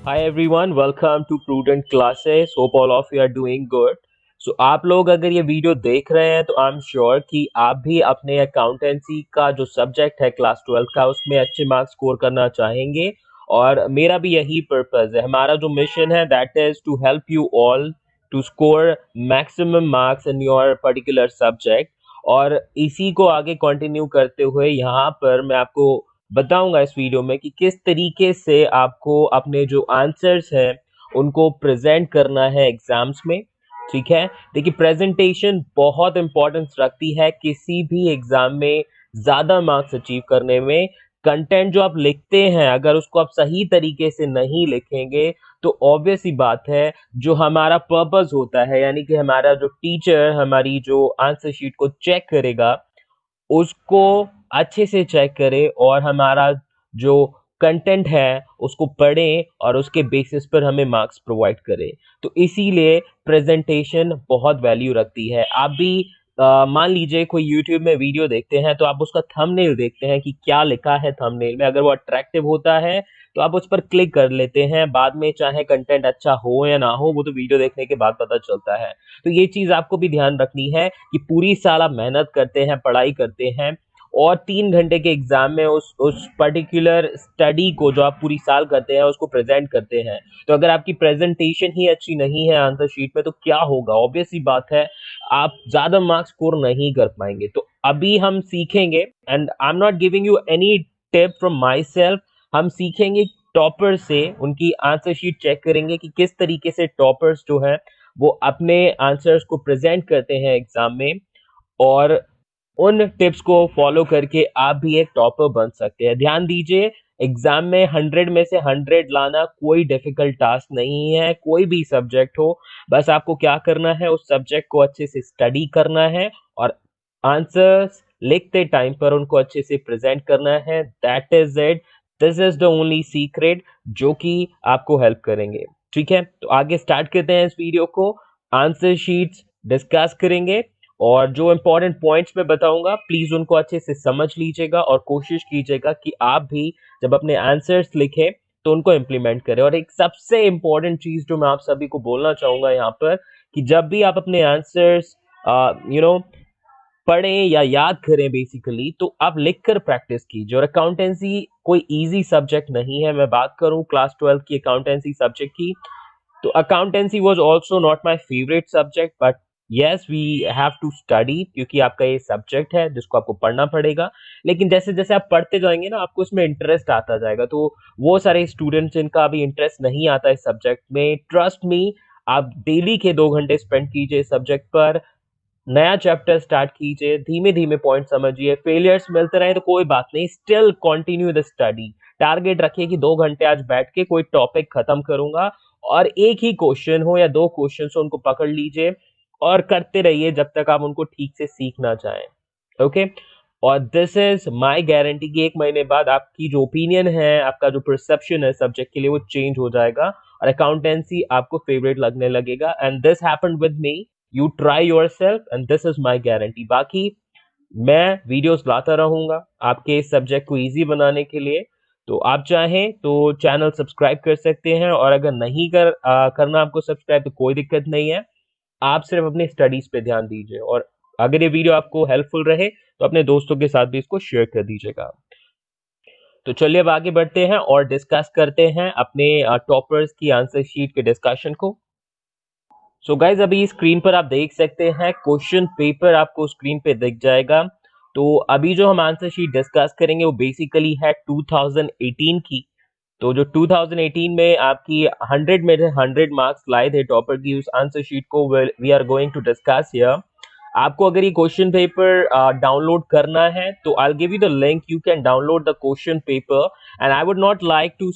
Hi everyone, welcome to Prudent Classes. Hope all of you are doing good. So आप लोग अगर ये video देख रहे हैं तो आई एम श्योर कि आप भी अपने अकाउंटेंसी का जो सब्जेक्ट है क्लास 12 का उसमें अच्छे मार्क्स स्कोर करना चाहेंगे और मेरा भी यही पर्पस है। हमारा जो मिशन है that is to help you all to score maximum marks in your particular subject. और इसी को आगे कंटिन्यू करते हुए यहाँ पर मैं आपको बताऊंगा इस वीडियो में कि किस तरीके से आपको अपने जो आंसर्स हैं उनको प्रेजेंट करना है एग्जाम्स में। ठीक है, देखिए प्रेजेंटेशन बहुत इंपॉर्टेंस रखती है किसी भी एग्जाम में ज्यादा मार्क्स अचीव करने में। कंटेंट जो आप लिखते हैं अगर उसको आप सही तरीके से नहीं लिखेंगे तो ऑब्वियस ही बात है जो हमारा पर्पस होता है यानी कि हमारा जो टीचर हमारी जो आंसर शीट को चेक करेगा उसको अच्छे से चेक करें और हमारा जो कंटेंट है उसको पढ़ें और उसके बेसिस पर हमें मार्क्स प्रोवाइड करें। तो इसीलिए प्रेजेंटेशन बहुत वैल्यू रखती है। आप भी मान लीजिए कोई यूट्यूब में वीडियो देखते हैं तो आप उसका थंबनेल देखते हैं कि क्या लिखा है थंबनेल में, अगर वो अट्रैक्टिव होता है तो आप उस पर क्लिक कर लेते हैं। बाद में चाहे कंटेंट अच्छा हो या ना हो वो तो वीडियो देखने के बाद पता चलता है। तो ये चीज आपको भी ध्यान रखनी है कि पूरी साल आप मेहनत करते हैं, पढ़ाई करते हैं और 3 घंटे के एग्जाम में उस पर्टिकुलर स्टडी को जो आप पूरी साल करते हैं उसको प्रेजेंट करते हैं। तो अगर आपकी प्रेजेंटेशन ही अच्छी नहीं है आंसर शीट में तो क्या होगा, ऑब्वियस सी बात है आप ज्यादा मार्क्स स्कोर नहीं कर पाएंगे। तो अभी हम सीखेंगे and I am not giving you any tip from my self. हम सीखेंगे टॉपर से, उनकी आंसर शीट चेक करेंगे कि किस तरीके से टॉपर्स जो है वो अपने आंसर्स को प्रेजेंट करते हैं एग्जाम में और उन टिप्स को फॉलो करके आप भी एक टॉपर बन सकते हैं। ध्यान दीजिए एग्जाम में 100 में से 100 लाना कोई डिफिकल्ट टास्क नहीं है, कोई भी सब्जेक्ट हो। बस आपको क्या करना है, उस सब्जेक्ट को अच्छे से स्टडी करना है और आंसर्स लिखते टाइम पर उनको अच्छे से प्रेजेंट करना है। That is it, this is the only secret जो कि आपको हेल्प करेंगे। ठीक है, तो आगे स्टार्ट करते हैं इस वीडियो को। आंसर शीट्स डिस्कस करेंगे और जो इंपॉर्टेंट पॉइंट्स मैं बताऊंगा प्लीज उनको अच्छे से समझ लीजिएगा और कोशिश कीजिएगा कि आप भी जब अपने आंसर्स लिखें तो उनको इम्प्लीमेंट करें। और एक सबसे इंपॉर्टेंट चीज जो मैं आप सभी को बोलना चाहूंगा यहाँ पर कि जब भी आप अपने आंसर्स पढ़ें या याद करें बेसिकली तो आप लिखकर प्रैक्टिस कीजिए। और अकाउंटेंसी कोई इजी सब्जेक्ट नहीं है। मैं बात करूं क्लास 12 की अकाउंटेंसी सब्जेक्ट की तो accountancy was also not my favorite subject but yes we have to study क्योंकि आपका ये सब्जेक्ट है जिसको आपको पढ़ना पड़ेगा। लेकिन जैसे जैसे आप पढ़ते जाएंगे ना आपको इसमें इंटरेस्ट आता जाएगा। तो वो सारे स्टूडेंट्स जिनका अभी इंटरेस्ट नहीं आता इस सब्जेक्ट में, ट्रस्ट मी आप डेली के 2 घंटे स्पेंड कीजिए इस सब्जेक्ट पर, नया चैप्टर स्टार्ट कीजिए, धीमे धीमे पॉइंट समझिए। फेलियर्स मिलते रहे तो कोई बात नहीं, still continue the study. Target रखिए कि 2 घंटे आज बैठ के कोई टॉपिक खत्म करूंगा और एक ही क्वेश्चन हो या 2 क्वेश्चन हो उनको पकड़ लीजिए और करते रहिए जब तक आप उनको ठीक से सीख ना जाए। ओके, और दिस इज माय गारंटी कि 1 महीने बाद आपकी जो ओपिनियन है, आपका जो परसेप्शन है सब्जेक्ट के लिए वो चेंज हो जाएगा और अकाउंटेंसी आपको फेवरेट लगने लगेगा। And this happened with me, you try yourself and this is my guarantee. बाकी मैं वीडियोस लाता रहूंगा आपके इस सब्जेक्ट को इजी बनाने के लिए। तो आप चाहें तो चैनल सब्सक्राइब कर सकते हैं और अगर नहीं करना आपको सब्सक्राइब तो कोई दिक्कत नहीं है। आप सिर्फ अपनी स्टडीज पे ध्यान दीजिए और अगर ये वीडियो आपको हेल्पफुल रहे तो अपने दोस्तों के साथ भी इसको शेयर कर दीजिएगा। तो चलिए अब आगे बढ़ते हैं और डिस्कस करते हैं अपने टॉपर्स की आंसर शीट के डिस्कशन को। सो गाइज अभी स्क्रीन पर आप देख सकते हैं क्वेश्चन पेपर आपको स्क्रीन पे दिख जाएगा। तो अभी जो हम आंसर शीट डिस्कस करेंगे वो बेसिकली है 2018 की। तो जो 2018 में आपकी 100 में से 100 मार्क्स लाए थे टॉपर की उस आंसर शीट को we are going to discuss here. आपको अगर ये क्वेश्चन पेपर डाउनलोड करना है तो I will give you the link, you can download the question paper and I would not like to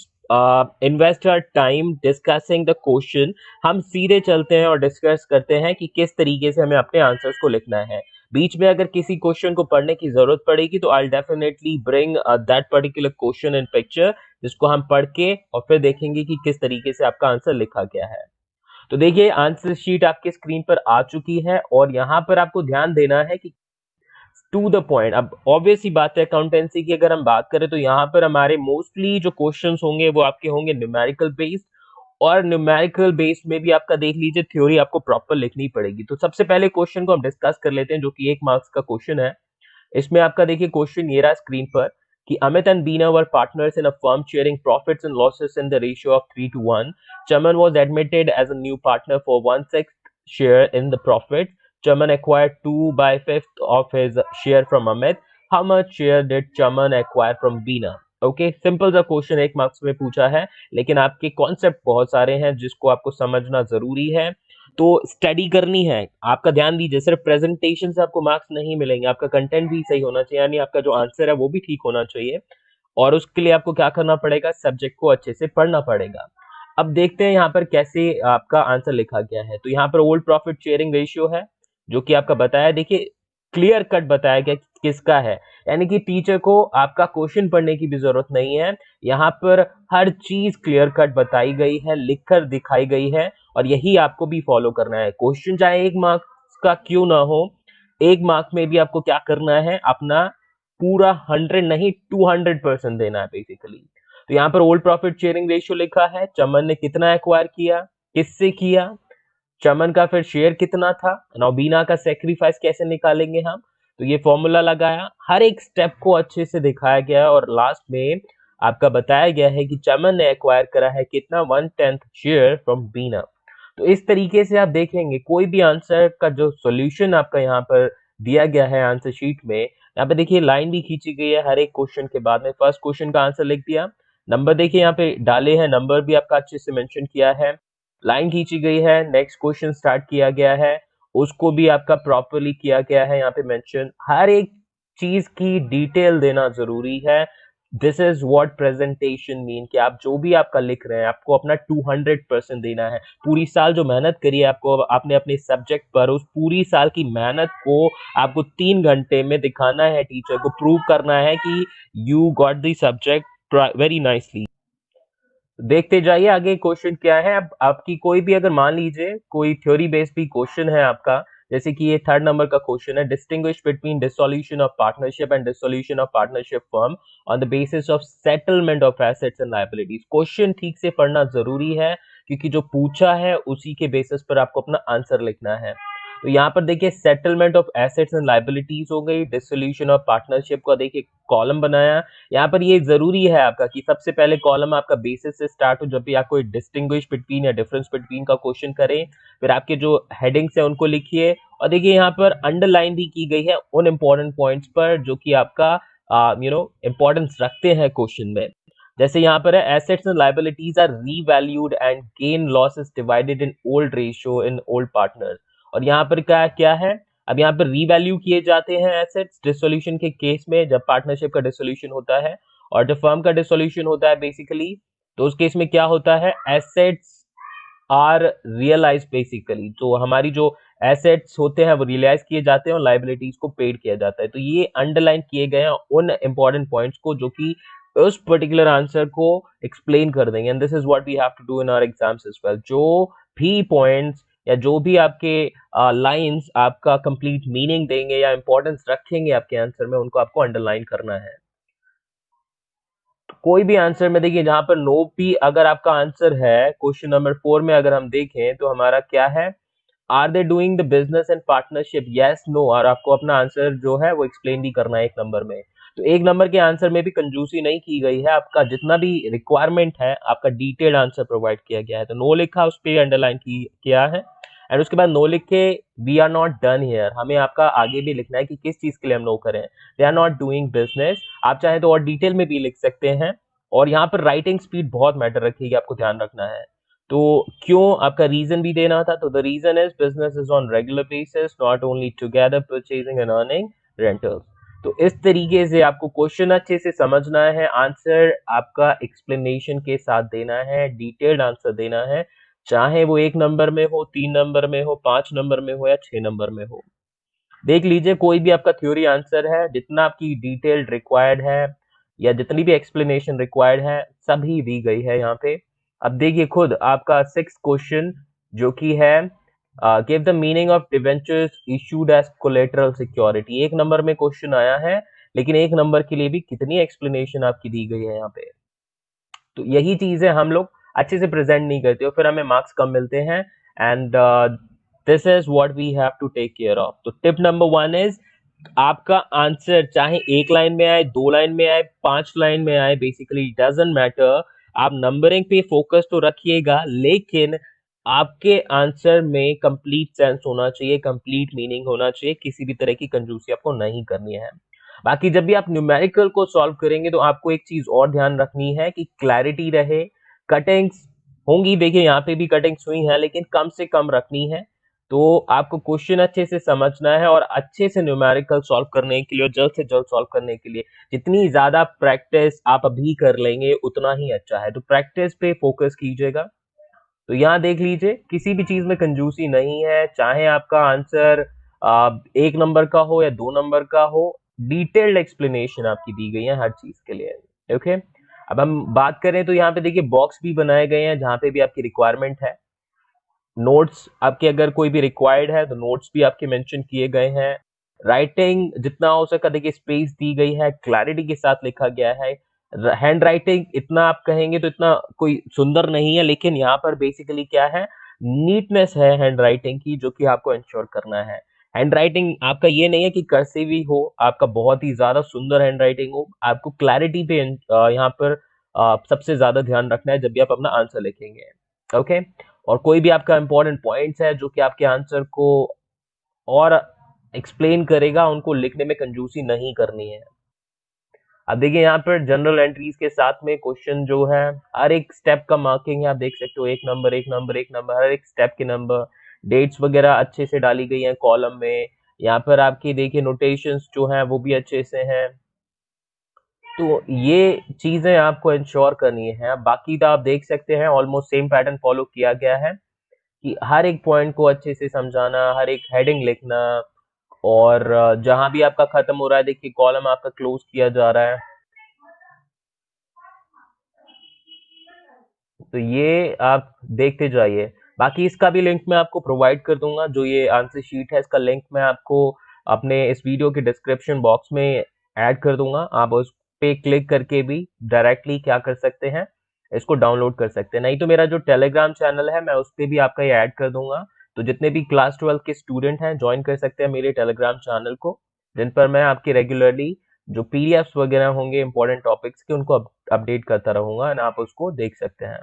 invest our time discussing the question. हम सीधे चलते हैं और डिस्कस करते हैं कि किस तरीके से हमें अपने आंसर्स को लिखना है। बीच में अगर किसी क्वेश्चन को पढ़ने की जरूरत पड़ेगी तो I definitely bring that particular question in picture जिसको हम पढ़ के और फिर देखेंगे कि किस तरीके से आपका आंसर लिखा गया है। तो देखिए आंसर शीट आपके स्क्रीन पर आ चुकी है और यहाँ पर आपको ध्यान देना है कि टू द पॉइंट। अब ऑब्वियस ही बात है अकाउंटेंसी की अगर हम बात करें तो यहाँ पर हमारे मोस्टली जो क्वेश्चंस होंगे वो आपके होंगे न्यूमेरिकल बेस्ड और न्यूमेरिकल बेस में भी आपका देख लीजिए थ्योरी आपको प्रॉपर लिखनी पड़ेगी। तो सबसे पहले क्वेश्चन को हम डिस्कस कर लेते हैं, जो कि 1 मार्क्स का क्वेश्चन है। इसमें आपका देखिए क्वेश्चन ये रहा स्क्रीन पर कि Amit and Bina were partners in a firm sharing profits and losses in the ratio of 3:1. Chaman was admitted as a new partner for 1/6 share in the profit. Chaman acquired 2/5 of his share from Amit. How much share did Chaman acquire from Beena? Okay, simple सा question 1 marks में पूछा है, लेकिन आपके concept बहुत सारे हैं जिसको आपको समझना जरूरी है। तो स्टडी करनी है, आपका ध्यान दीजिए। सिर्फ प्रेजेंटेशन से आपको मार्क्स नहीं मिलेंगे, आपका कंटेंट भी सही होना चाहिए, यानी आपका जो आंसर है वो भी ठीक होना चाहिए। और उसके लिए आपको क्या करना पड़ेगा, सब्जेक्ट को अच्छे से पढ़ना पड़ेगा। अब देखते हैं यहाँ पर कैसे आपका आंसर लिखा गया है। तो यहाँ पर ओल्ड प्रॉफिट शेयरिंग रेशियो है, जो कि आपका बताया, देखिए क्लियर कट बताया गया कि किसका है, यानी कि टीचर को आपका क्वेश्चन पढ़ने की भी जरूरत नहीं है। यहाँ पर हर चीज क्लियर कट बताई गई है, लिखकर दिखाई गई है, और यही आपको भी फॉलो करना है। क्वेश्चन चाहे 1 मार्क्स का क्यों ना हो, 1 मार्क्स में भी आपको क्या करना है, अपना पूरा 100 नहीं 200% देना है बेसिकली। तो यहाँ पर ओल्ड प्रॉफिट शेयरिंग रेशियो लिखा है, चमन ने कितना एक्वायर किया, किससे किया, चमन का फिर शेयर कितना था, नौबीना का सेक्रीफाइस कैसे निकालेंगे हम, तो ये फॉर्मूला लगाया, हर एक स्टेप को अच्छे से दिखाया गया है। और लास्ट में आपका बताया गया है कि चमन ने एक्वायर करा है कितना, 1/10 शेयर फ्रॉम बीना। तो इस तरीके से आप देखेंगे कोई भी आंसर का जो सॉल्यूशन आपका यहाँ पर दिया गया है आंसर शीट में, यहाँ पे देखिए लाइन भी खींची गई है हर एक क्वेश्चन के बाद में। फर्स्ट क्वेश्चन का आंसर लिख दिया, नंबर देखिए यहाँ पे डाले हैं, नंबर भी आपका अच्छे से मेंशन किया है, लाइन खींची गई है, नेक्स्ट क्वेश्चन स्टार्ट किया गया है, उसको भी आपका प्रॉपरली किया गया है यहाँ पे मेंशन। हर एक चीज की डिटेल देना जरूरी है। This is what presentation mean, कि आप जो भी आपका लिख रहे हैं आपको अपना 200% देना है। पूरी साल जो मेहनत करी है आपको, आपने अपने सब्जेक्ट पर, उस पूरी साल की मेहनत को आपको 3 घंटे में दिखाना है, टीचर को प्रूव करना है कि you got the subject very nicely. देखते जाइए आगे क्वेश्चन क्या है। अब आपकी कोई भी, अगर मान लीजिए कोई थ्योरी बेस्ड भी क्वेश्चन है आपका, जैसे कि ये 3rd नंबर का क्वेश्चन है, distinguish between dissolution of partnership and dissolution of partnership firm on the basis of settlement of assets and liabilities. Question ठीक से पढ़ना जरूरी है, क्योंकि जो पूछा है उसी के बेसिस पर आपको अपना आंसर लिखना है। तो यहाँ पर देखिए settlement of assets and liabilities हो गई, डिसोल्यूशन ऑफ पार्टनरशिप का देखिए कॉलम बनाया। यहाँ पर ये जरूरी है आपका कि सबसे पहले कॉलम आपका बेसिस से स्टार्ट हो, जब भी आप कोई डिस्टिंग्विश बिटवीन या डिफरेंस बिटवीन का क्वेश्चन करें, फिर आपके जो हेडिंग्स है उनको लिखिए। और देखिए यहाँ पर अंडरलाइन भी की गई है उन इंपॉर्टेंट पॉइंट्स पर जो कि आपका इंपॉर्टेंस रखते हैं क्वेश्चन में। जैसे यहाँ पर है, assets and liabilities are revalued and gain loss is divided in old ratio in old partners. और यहाँ पर क्या क्या है, अब यहाँ पर रीवैल्यू किए जाते हैं एसेट्स डिसोल्यूशन के केस में, जब पार्टनरशिप का डिसोल्यूशन होता है, और जब फर्म का डिसोल्यूशन होता है बेसिकली, तो उस केस में क्या होता है, एसेट्स आर रियलाइज बेसिकली। तो हमारी जो एसेट्स होते हैं वो रियलाइज किए जाते हैं और लाइबिलिटीज को पेड किया जाता है। तो ये अंडरलाइन किए गए हैं उन इंपॉर्टेंट पॉइंट्स को जो कि उस पर्टिकुलर आंसर को एक्सप्लेन कर देंगे। And this is what we have to do in our exams as well. जो भी पॉइंट्स या जो भी आपके लाइंस आपका कंप्लीट मीनिंग देंगे या इंपॉर्टेंस रखेंगे आपके आंसर में, उनको आपको अंडरलाइन करना है। कोई भी आंसर में देखिए जहां पर नो भी अगर आपका आंसर है, क्वेश्चन नंबर 4 में अगर हम देखें तो हमारा क्या है, are they doing the business and partnership, yes no, और आपको अपना आंसर जो है वो एक्सप्लेन भी करना है 1 नंबर में। तो 1 नंबर के आंसर में भी कंजूसी नहीं की गई है, आपका जितना भी रिक्वायरमेंट है आपका डिटेल्ड आंसर प्रोवाइड किया गया है। तो नो लिखा उस पर अंडरलाइन किया है, एंड उसके बाद नो लिख के we are not done here, हमें आपका आगे भी लिखना है कि किस चीज के लिए हम नो करें। They are not doing business, आप चाहें तो और डिटेल में भी लिख सकते हैं। और यहाँ पर राइटिंग स्पीड बहुत मैटर रखेगी, आपको ध्यान रखना है। तो क्यों आपका रीजन भी देना था, तो the reason is business is on regular basis, not only together purchasing and earning rentals. तो इस तरीके से आपको क्वेश्चन अच्छे से समझना है, आंसर आपका एक्सप्लेनेशन के साथ देना है, डिटेल्ड आंसर देना है, चाहे वो 1 नंबर में हो, 3 नंबर में हो, 5 नंबर में हो या 6 नंबर में हो। देख लीजिए कोई भी आपका थ्योरी आंसर है, जितना आपकी डिटेल्ड रिक्वायर्ड है या जितनी भी एक्सप्लेनेशन रिक्वायर्ड है सभी दी गई है यहाँ पे। अब देखिए खुद आपका 6th क्वेश्चन जो कि है give the meaning of debentures issued as collateral security. 1 number में क्वेश्चन आया है, लेकिन 1 नंबर के लिए भी कितनी एक्सप्लेनेशन आपकी दी गई है यहाँ पे। तो यही चीजें हम लोग अच्छे से प्रेजेंट नहीं करते हो, फिर हमें मार्क्स कम मिलते हैं। And this is what we have to take care of. तो टिप नंबर 1 इज आपका आंसर चाहे एक लाइन में आए, 2 लाइन में आए, 5 लाइन में आए, बेसिकली डजंट मैटर। आप नंबरिंग पे फोकस तो रखिएगा, लेकिन आपके आंसर में कंप्लीट सेंस होना चाहिए, कंप्लीट मीनिंग होना चाहिए, किसी भी तरह की कंजूसी आपको नहीं करनी है। बाकी जब भी आप न्यूमेरिकल को सॉल्व करेंगे तो आपको एक चीज और ध्यान रखनी है कि क्लैरिटी रहे। कटिंग्स होंगी, देखिए यहाँ पे भी कटिंग्स हुई हैं, लेकिन कम से कम रखनी है। तो आपको क्वेश्चन अच्छे से समझना है और अच्छे से न्यूमेरिकल सॉल्व करने के लिए और जल्द से जल्द सॉल्व करने के लिए जितनी ज्यादा प्रैक्टिस आप अभी कर लेंगे उतना ही अच्छा है। तो प्रैक्टिस पे फोकस कीजिएगा। तो यहाँ देख लीजिए, किसी भी चीज में कंजूसी नहीं है, चाहे आपका आंसर 1 नंबर का हो या 2 नंबर का हो, डिटेल्ड एक्सप्लेनेशन आपकी दी गई है हर चीज के लिए। ओके, अब हम बात करें तो यहाँ पे देखिए बॉक्स भी बनाए गए हैं जहाँ पे भी आपकी रिक्वायरमेंट है। नोट्स आपके अगर कोई भी रिक्वायर्ड है तो नोट्स भी आपके मेंशन किए गए हैं। राइटिंग जितना हो सका देखिए स्पेस दी गई है, क्लैरिटी के साथ लिखा गया है। हैंड राइटिंग इतना आप कहेंगे तो इतना कोई सुंदर नहीं है, लेकिन यहाँ पर बेसिकली क्या है, नीटनेस है हैंड राइटिंग की, जो कि आपको इंश्योर करना है। हैंड राइटिंग आपका ये नहीं है कि कर्सिव ही हो, आपका बहुत ही ज्यादा सुंदर हैंड राइटिंग हो। आपको क्लैरिटी पे यहाँ पर सबसे ज्यादा ध्यान रखना है जब भी आप अपना आंसर लिखेंगे। ओके, और कोई भी आपका इंपॉर्टेंट पॉइंट्स है जो कि आपके आंसर को और एक्सप्लेन करेगा, उनको लिखने में कंजूसी नहीं करनी है। अब देखिए यहाँ पर जनरल एंट्रीज के साथ में क्वेश्चन जो है, हर एक स्टेप का मार्किंग है, आप देख सकते हो 1 नंबर 1 नंबर 1 नंबर, हर एक स्टेप के नंबर, डेट्स वगैरह अच्छे से डाली गई हैं कॉलम में। यहाँ पर आपकी देखिए नोटेशंस जो हैं वो भी अच्छे से हैं। तो ये चीजें आपको इंश्योर करनी है। बाकी तो आप देख सकते हैं ऑलमोस्ट सेम पैटर्न फॉलो किया गया है कि हर एक पॉइंट को अच्छे से समझाना, हर एक हेडिंग लिखना, और जहां भी आपका खत्म हो रहा है देखिए कॉलम आपका क्लोज किया जा रहा है। तो ये आप देखते जाइए। बाकी इसका भी लिंक मैं आपको प्रोवाइड कर दूंगा, जो ये आंसर शीट है इसका लिंक मैं आपको अपने इस वीडियो के डिस्क्रिप्शन बॉक्स में ऐड कर दूंगा। आप उस पे क्लिक करके भी डायरेक्टली क्या कर सकते हैं, इसको डाउनलोड कर सकते हैं। नहीं तो मेरा जो टेलीग्राम चैनल है मैं उस पर भी आपका ये ऐड कर दूंगा। तो जितने भी क्लास 12 के स्टूडेंट हैं ज्वाइन कर सकते हैं मेरे टेलीग्राम चैनल को, जिन पर मैं आपकी रेगुलरली जो पीडीएफ्स वगैरह होंगे इंपॉर्टेंट टॉपिक्स के उनको अपडेट करता रहूंगा, एंड आप उसको देख सकते हैं।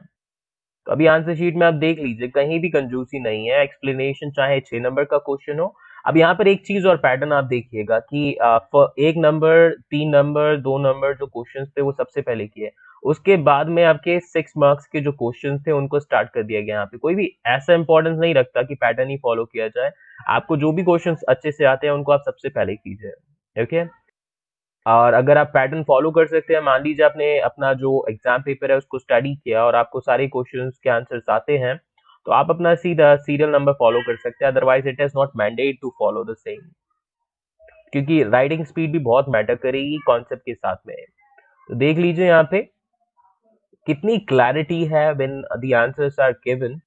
तो अभी आंसर शीट में आप देख लीजिए, कहीं भी कंजूसी नहीं है। एक्सप्लेनेशन चाहे 6 नंबर का क्वेश्चन हो। अब यहाँ पर एक चीज और पैटर्न आप देखिएगा कि 1 नंबर 3 नंबर 2 नंबर जो क्वेश्चंस थे वो सबसे पहले किए, उसके बाद में आपके 6 मार्क्स के जो क्वेश्चन थे उनको स्टार्ट कर दिया गया। यहाँ पे कोई भी ऐसा इंपॉर्टेंस नहीं रखता कि पैटर्न ही फॉलो किया जाए। आपको जो भी क्वेश्चन अच्छे से आते हैं उनको आप सबसे पहले कीजिए। ओके, और अगर आप पैटर्न फॉलो कर सकते हैं, मान लीजिए आपने अपना जो एग्जाम पेपर है उसको स्टडी किया और आपको सारे क्वेश्चंस के आंसर्स आते हैं, तो आप अपना सीधा सीरियल नंबर फॉलो कर सकते हैं। Otherwise it is not mandate to follow the same, क्योंकि राइटिंग स्पीड भी बहुत मैटर करेगी कॉन्सेप्ट के साथ में। तो देख लीजिए यहाँ पे कितनी क्लैरिटी है when the answers are given.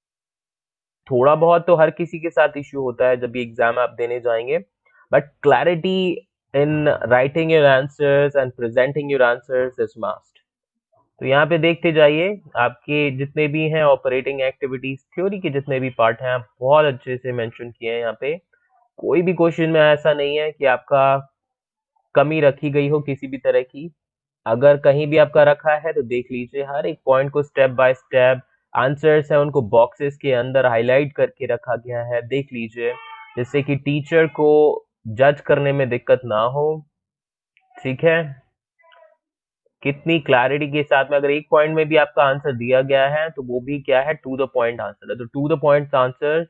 थोड़ा बहुत तो हर किसी के साथ इश्यू होता है जब भी एग्जाम आप देने जाएंगे, but clarity in writing your answers and presenting your answers is must. तो यहाँ पे देखते जाइए, आपके जितने भी हैं ऑपरेटिंग एक्टिविटीज थ्योरी के जितने भी पार्ट हैं आप बहुत अच्छे से मेंशन किए हैं। यहाँ पे कोई भी क्वेश्चन में ऐसा नहीं है कि आपका कमी रखी गई हो किसी भी तरह की। अगर कहीं भी आपका रखा है तो देख लीजिए, हर एक पॉइंट को स्टेप बाय स्टेप आंसर्स है उनको बॉक्सेस के अंदर हाईलाइट करके रखा गया है, देख लीजिए, जिससे कि टीचर को जज करने में दिक्कत ना हो। ठीक है, कितनी क्लैरिटी के साथ में, अगर एक पॉइंट में भी आपका आंसर दिया गया है तो वो भी क्या है, टू द पॉइंट आंसर है। तो टू द पॉइंट आंसर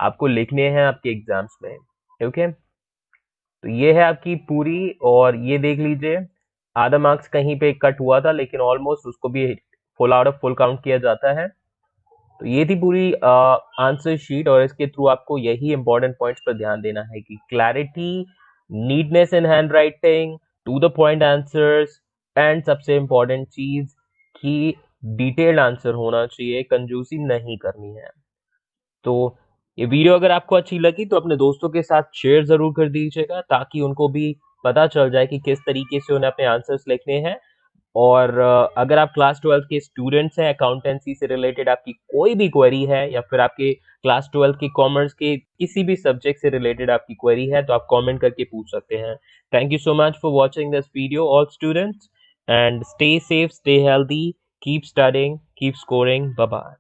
आपको लिखने हैं आपके एग्जाम्स में। ओके, तो ये है आपकी पूरी, और ये देख लीजिए आधा मार्क्स कहीं पे कट हुआ था, लेकिन ऑलमोस्ट उसको भी full out of full count किया जाता है। तो ये थी पूरी आंसर शीट, और इसके थ्रू आपको यही इंपॉर्टेंट पॉइंट्स पर ध्यान देना है कि clarity, neatness in handwriting, to the point answers, and सबसे इंपॉर्टेंट चीज कि डिटेल्ड आंसर होना चाहिए, कंजूसी नहीं करनी है। तो ये वीडियो अगर आपको अच्छी लगी तो अपने दोस्तों के साथ शेयर जरूर कर दीजिएगा, ताकि उनको भी पता चल जाए कि किस तरीके से उन्हें अपने आंसर्स लिखने हैं। और अगर आप क्लास 12 के स्टूडेंट्स हैं, अकाउंटेंसी से रिलेटेड आपकी कोई भी क्वेरी है या फिर आपके क्लास 12 के कॉमर्स के किसी भी सब्जेक्ट से रिलेटेड आपकी क्वेरी है तो आप कमेंट करके पूछ सकते हैं। Thank you so much for watching this video all students, and stay safe, stay healthy, keep studying, keep scoring, bye bye.